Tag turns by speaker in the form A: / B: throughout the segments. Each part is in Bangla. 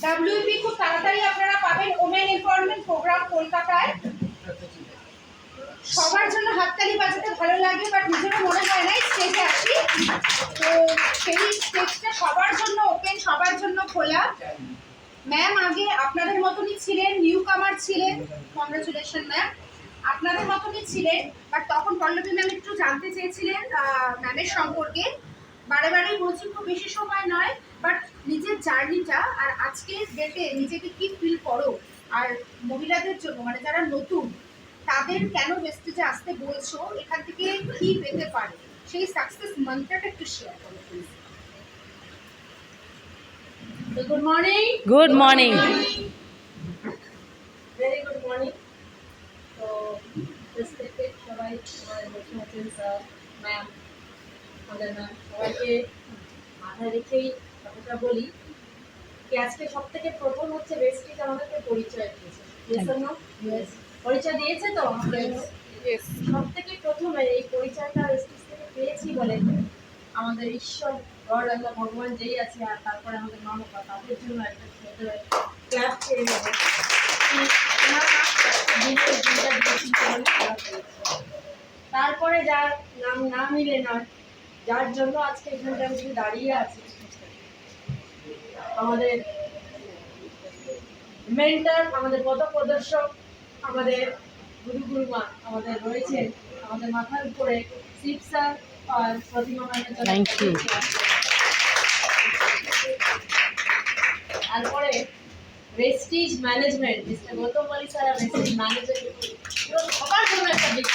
A: WEP খুব তাড়াতাড়ি আপনারা পাবেন। ওমেন এম্পাওয়ারমেন্ট প্রোগ্রাম কলকাতায়। সবার জন্য হাততালি বাজাতে ভালো লাগে, বাট নিজেরও মনে হয় না স্টেজে আসি। তো সেই স্টেজটা সবার জন্য ওপেন, সবার জন্য খোলা। ম্যাম আগে আপনাদের মতনই ছিলেন, নিউ কামার ছিলেন, কংগ্রেচুলেশন ম্যাম, আপনাদের মতনই ছিলেন। বাট তখন পল্লবী ম্যাম একটু জানতে চেয়েছিলেন ম্যামের সম্পর্কে। বারে বারেই বলছি খুব বেশি সময় নয়, বাট নিজের জার্নিটা আর আজকের ডেটে নিজেকে কি ফিল করো, আর মহিলাদের জন্য মানে যারা নতুন তাদের কেন ওয়েস্টেজে আসতে বলছো, এখান থেকে কি পেতে পারে, সেই সাকসেস মান্ত্রটা একটু শেয়ার করো please. Good morning.
B: Good morning.
A: Very good morning. তো রেসপেক্টেড সবাই আমাদের বসে আছেন, স্যার, ম্যাম, আমাদের ম্যাম, সবাইকে মাথায় রেখেই কথাটা বলি কি আজকে সব থেকে প্রথম হচ্ছে ওয়েস্টিজ আমাদেরকে পরিচয় দিয়েছে। পরিচয় দিয়েছে তো সব থেকে প্রথমে এই পরিচয়টা ওয়েস্টিজ থেকে পেয়েছি বলে আমাদের ঈশ্বর গড আল্লাহ ভগবান যেই আছে, আর তারপরে আমাদের মা বাবা, তাদের জন্য একটা সুন্দর ক্লাব ছেড়ে যাবে। তারপরে যার নাম না মিলে না, যার জন্য আজকে এখানটা আমি দাঁড়িয়ে আছি, আমাদের মেন্টর, আমাদের পথ প্রদর্শক, আমাদের গুরু গুরুমা আমাদের রয়েছেন আমাদের মাথার উপরে, শিব স্যার আর প্রতিমা ম্যামের জন্য
B: থ্যাংক ইউ।
A: তারপরে Vestige management, mister Gautam Ali sir আর ওয়েস্টিজ ম্যানেজমেন্ট সবার জন্য একটা দিক।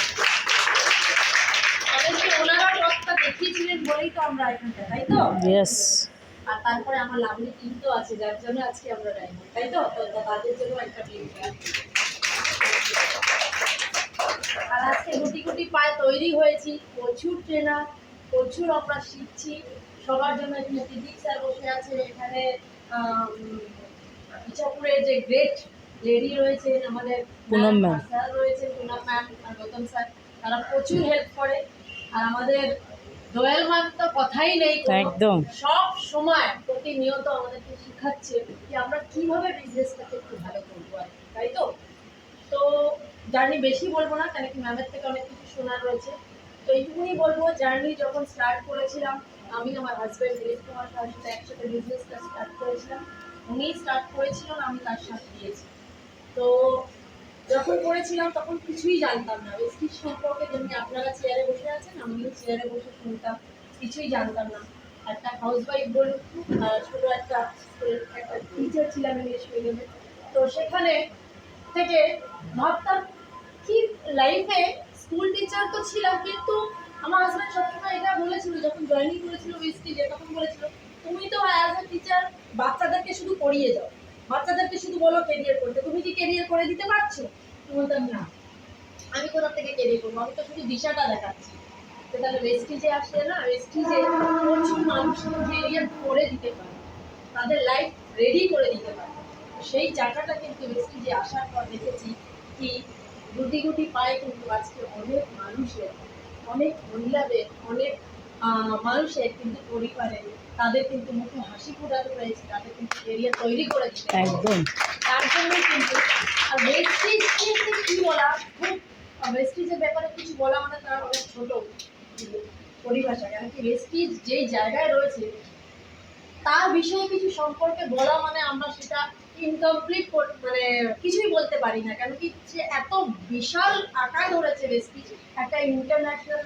A: তাদেরকে ওনারা পথটা দেখিয়েছিলেন বলেই তো আমরা এখানটা, তাই তো?
B: ইয়েস।
A: আর তারপরে আমার লাভলি টিম তো আছে, যার জন্য আজকে আমরা ডাইমন্ড, তাই তো? তাদের জন্য একটা টিম। আর আজকে গুটি গুটি পায়ে তৈরি হয়েছি, প্রচুর ট্রেনার, প্রচুর আমরা শিখছি। সবার জন্য এখানে ফিজিক্স স্যার বসে আছে, এখানে ইচ্ছাপুরে যে গ্রেট লেডি রয়েছেন আমাদের
B: পুনম ম্যাম
A: স্যার রয়েছেন, পুনম ম্যাম আর গৌতম স্যার, তারা প্রচুর হেল্প করে। আর আমাদের দোয়েল ম্যাম তো কথাই নেই,
B: একদম
A: সব সময় প্রতিনিয়ত আমাদেরকে শেখাচ্ছে যে আমরা কিভাবে বিজনেসটাকে একটু ভালো করবো, আর তাই তো? তো জার্নি বেশি বলবো না, কেন কি ম্যামের থেকে অনেক কিছু শোনার রয়েছে। তো এইটুকুনি বলবো, জার্নি যখন স্টার্ট করেছিলাম আমি আমার হাজব্যান্ড দিলীপ কুমার সাথে একসাথে বিজনেসটা স্টার্ট করেছিলাম। উনি স্টার্ট করেছিলেন, আমি তার সাথে দিয়েছি। তো যখন করেছিলাম তখন কিছুই জানতাম না ওয়েস্টিজ সম্পর্কে, যেমনি আপনারা চেয়ারে বসে আছেন আমিও চেয়ারে বসে শুনতাম, কিছুই জানতাম না। একটা হাউস ওয়াইফ বলুন, ছোটো একটা টিচার ছিলাম ইংলিশ মিডিয়ামে। তো সেখানে থেকে ভাবতাম কি লাইফে স্কুল টিচার তো ছিলাম, কিন্তু আমার হাজব্যান্ড সবসময় এটা বলেছিল যখন জয়েনিং করেছিল ওয়েস্টিজে, তখন বলেছিল তুমি তো অ্যাজ এ টিচার বাচ্চাদেরকে শুধু পড়িয়ে যাও, বাচ্চাদেরকে শুধু বলো কেরিয়ার করতে, তুমি কি কেরিয়ার করে দিতে পারছো? বলতাম না, আমি কোথা থেকে কেরিয়ার করবো, আমি তো শুধু দিশাটা দেখাচ্ছি। তো তাহলে ওয়েস্টিজে আসলে না, ওয়েস্টিজে প্রচুর মানুষ কেরিয়ার করে দিতে পারে, তাদের লাইফ রেডি করে দিতে পারে। সেই জায়গাটা কিন্তু ওয়েস্টিজে আসার পর দেখেছি কি গুটি গুটি পায়ে কিন্তু আজকে অনেক মানুষের, অনেক মহিলাদের, অনেক মানুষের কিন্তু পরিবারে তাদের কিন্তু মুখে হাসি ফোটানো রয়েছে, তাদের কিন্তু কেরিয়ার তৈরি করে দিতে
B: একদম।
A: তার জন্যই কিন্তু। আর ওয়েস্টিজ কি বলা, খুব ওয়েস্টিজের ব্যাপারে কিছু বলা মানে তার অনেক ছোট পরিভাষা, কেন কি ওয়েস্টিজ যেই জায়গায় রয়েছে তার বিষয়ে কিছু সম্পর্কে বলা মানে আমরা সেটা ইনকমপ্লিট মানে কিছুই বলতে পারি না, কেন কি সে এত বিশাল আকার ধরেছে ওয়েস্টিজ, একটা ইন্টারন্যাশনাল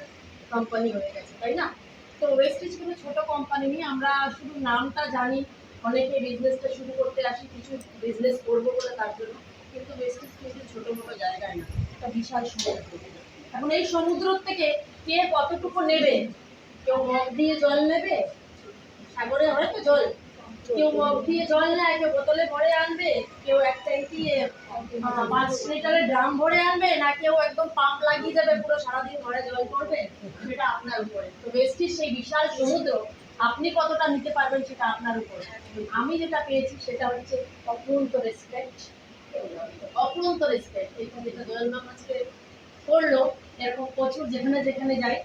A: কোম্পানি হয়ে গেছে, তাই না? তো ওয়েস্টিজ কিন্তু ছোটো কোম্পানি নিয়ে আমরা শুধু নামটা জানি, অনেকে বিজনেসটা শুরু করতে আসি কিছু বিজনেস করবো বলে তার জন্য, কিন্তু ওয়েস্টিজ কিন্তু ছোটো মোটো জায়গায় না, একটা বিশাল সমুদ্র। এখন এই সমুদ্র থেকে কে কতটুকু নেবে, কেউ মগ দিয়ে জল নেবে, সাগরে হয়তো জল, কেউ মগ দিয়ে জল নেয়, কেউ বোতলে ভরে আনবে, কেউ এক ট্যাঙ্কি 5 লিটারের ড্রাম ভরে আনবে, না কেউ একদম পাম্প লাগিয়ে যাবে পুরো সারাদিন ঘরে জল করবে, সেটা আপনার উপরে। তো ওয়েস্টিজ সেই বিশাল সমুদ্র, আপনি কতটা নিতে পারবেন সেটা আপনার উপরে। আমি যেটা পেয়েছি সেটা হচ্ছে অপূর্ন্ত রেসপেক্ট, অপূর্ন্ত রেসপেক্ট। এখানে যেটা দোয়েল ম্যাম আজকে করলো, এরকম প্রচুর যেখানে যেখানে যাই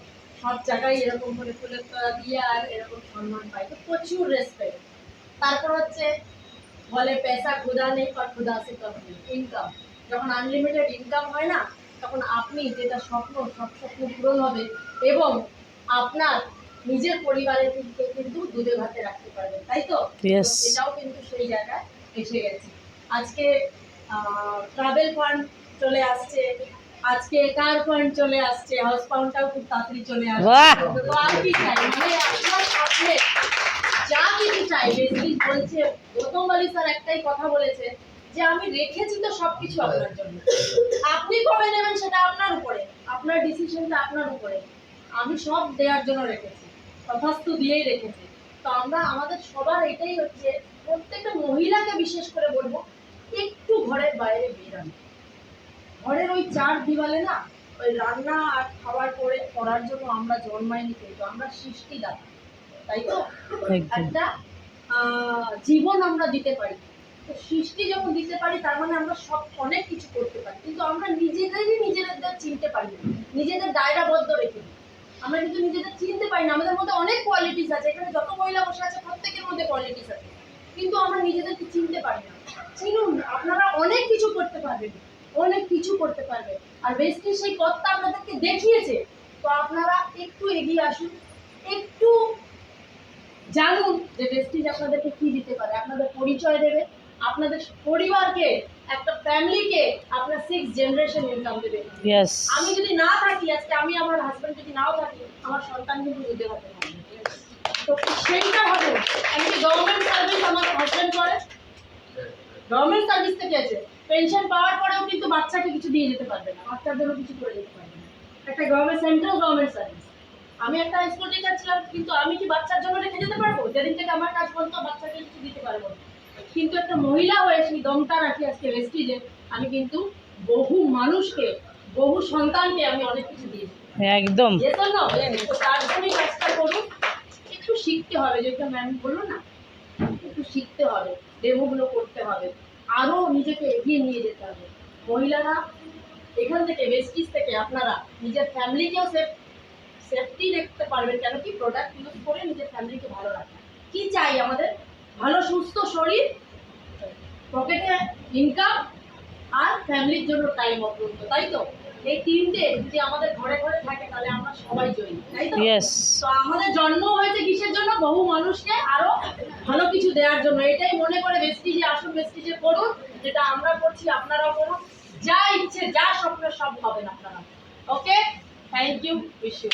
A: সব জায়গায় এরকম করে ফুলের তোড়া দিয়ে আর এরকম সম্মান পাই, তো প্রচুর রেসপেক্ট। তারপর হচ্ছে বলে পয়সা খুদা নেই পর খুদা সে কম ইনকাম। যখন আনলিমিটেড ইনকাম হয় না, তখন আপনি যেটা স্বপ্ন সব স্বপ্ন পূরণ হবে এবং আপনার নিজের পরিবারের কিন্তু দুধে ভাতে রাখতে পারবেন, তাই তো?
B: Yes.
A: তো এটাও কিন্তু সেই জায়গায় এসে গেছে। আজকে ট্রাভেল ফান্ড চলে আসছে, আজকে কার ফান্ড চলে আসছে, হাউস ফান্ডটাও খুব তাড়াতাড়ি চলে আসছে।
B: বাহ!
A: তো আর কি চাই, মানে আপনার সামনে যা কিছু চাই বেসিক বলছে। গৌতম বালি স্যার একটাই কথা বলেছে যে আমি রেখেছি তো সবকিছু আপনার জন্য, আপনি কবে নেবেন সেটা আপনার উপরে, আপনার ডিসিশনটা আপনার উপরে। আমি সব দেওয়ার জন্য রেখেছি, তথাস্তু দিয়েই রেখেছি। তো আমরা আমাদের সবার এটাই হচ্ছে, প্রত্যেকটা মহিলাকে বিশেষ করে বলবো একটু ঘরের বাইরে বেরানো। ঘরের ওই চার দিওয়ালে না, ওই রান্না আর খাবার করে করার জন্য আমরা জন্মাইনি, কিন্তু আমরা সৃষ্টিদাতা, তাই তো?
B: একদম।
A: একটা জীবন আমরা দিতে পারি, তো সৃষ্টি যখন দিতে পারি তার মানে আমরা সব অনেক কিছু করতে পারি, কিন্তু আমরা নিজেদের চিনতে পারি না, নিজেদের দায়রাবদ্ধ রেখে দিই। আমরা কিন্তু নিজেদের চিনতে পারি না। আমাদের মধ্যে অনেক কোয়ালিটিস আছে, এখানে যত মহিলা বসে আছে প্রত্যেকের মধ্যে কোয়ালিটিস আছে, কিন্তু আমরা নিজেদেরকে চিনতে পারি না। চিনুন, আপনারা অনেক কিছু করতে পারবেন, অনেক কিছু করতে পারবেন। আর বেস্টি সেই পথটা আপনাদেরকে দেখিয়েছে, তো আপনারা একটু এগিয়ে আসুন, একটু জানুন যে বেস্টিজ আপনাদেরকে কি দিতে পারে। আপনাদের পরিচয় দেবে, আপনাদের পরিবারকে, একটা ফ্যামিলিকে আপনার 6 জেনারেশন ইনকাম দেবে।
B: Yes.
A: আমি যদি না থাকি আজকে, আমি আমার হাজবেন্ড যদি নাও থাকি, আমার সন্তান কিন্তু দুধে ভাতে থাকবে। তো সেইটা হবে। আমি গভর্নমেন্ট সার্ভিস আমার হাজবেন্ড করে, গভর্নমেন্ট সার্ভিস থেকে আছে, পেনশন পাওয়ার পরেও কিন্তু বাচ্চাকে কিছু দিয়ে যেতে পারবে না, বাচ্চার জন্য কিছু করে যেতে পারবে না। একটা গভর্নমেন্ট সেন্ট্রাল গভর্নমেন্ট সার্ভিস। আমি একটা স্কুল টিচার ছিলাম, কিন্তু আমি কি বাচ্চার জন্য রেখে যেতে পারবো? যেদিন থেকে আমার কাজ বলতো বাচ্চাকে কিছু দিতে পারবো না। কিন্তু একটা মহিলা হয়ে সেই দমটা রাখি আজকে ওয়েস্টিজে, আমি কিন্তু বহু মানুষকে, বহু সন্তানকে আমি অনেক কিছু দিয়েছি।
B: একদম।
A: যেত না, তো তার জন্যই কাজটা করুন। একটু শিখতে হবে, যেটা ম্যাম বললো না, একটু শিখতে হবে, ডেমোগুলো করতে হবে, আরো নিজেকে এগিয়ে নিয়ে যেতে হবে। মহিলারা এখান থেকে, ওয়েস্টিজ থেকে আপনারা নিজের ফ্যামিলিকেও সেফটি রাখতে পারবেন। কেন কি, প্রোডাক্ট ইউজ করে নিজের ফ্যামিলিকে ভালো রাখা। কি চাই আমাদের? ভালো সুস্থ শরীর, পকেটে ইনকাম, আর ফ্যামিলির জন্য টাইম অপরন্ত, তাই তো? এই তিনটে যদি আমাদের ঘরে ঘরে থাকে তাহলে আমরা সবাই জয়ী, তাই তো?
B: Yes.
A: তো আমাদের জন্ম হয়েছে কিসের জন্য? বহু মানুষকে আরো ভালো কিছু দেওয়ার জন্য। এটাই মনে করে বেস্টিজে আসুন, বেস্টিজে করুন, যেটা আমরা করছি আপনারাও করুন। যা ইচ্ছে, যা স্বপ্ন সব হবেন আপনারা। ওকে, থ্যাংক ইউ, উইশ ইউ।